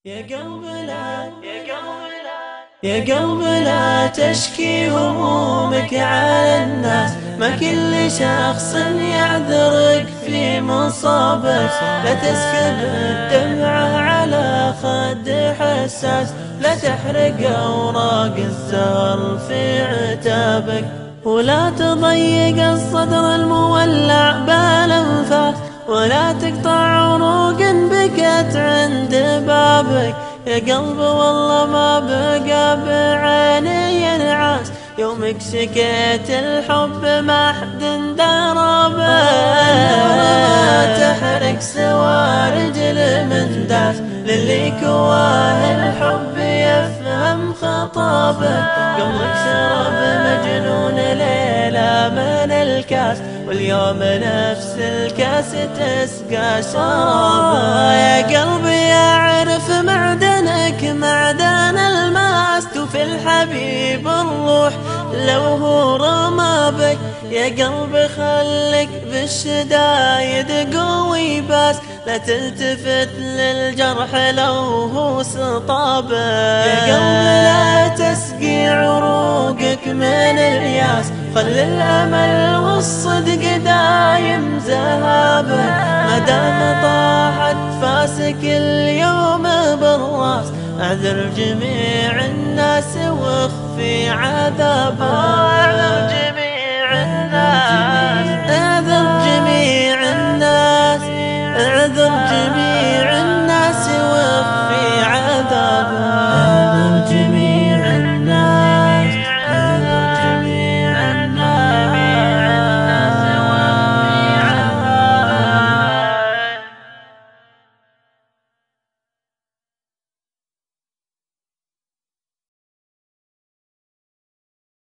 يا قلب لا يا قلب لا تشكي همومك على الناس، ما كل شخص يعذرك في مصابك. لا تسكب الدمعة على خد حساس، لا تحرق أوراق الزهر في عتابك، ولا تضيق الصدر المولع بالأنفاس، ولا تقطع عروق بكت عند بابك. يا قلب والله ما بقى بعيني ينعاس، يومك شكيت الحب ما حد دربه. تحرق سوارج المنداس، للي كواه الحب يفهم خطابه. قبلك شرب مجنون ليلة من الكاس، واليوم نفس الكاس تسقى شرابه. يا قلبي اعرف معدنك معدن الماس، توفي الحبيب الروح لو هو رمى بك. يا قلبي خلك بالشدايد قوي باس، لا تلتفت للجرح لو هو سطابه. يا قلبي لا تسقي عروقك من الياس، خل الأمل والصدق دايم ذهابه. ما دام طاحت فاسك اليوم بالراس، اعذر جميع الناس واخفي عذابه. اعذر جميع الناس، اعذر جميع الناس، اعذر جميع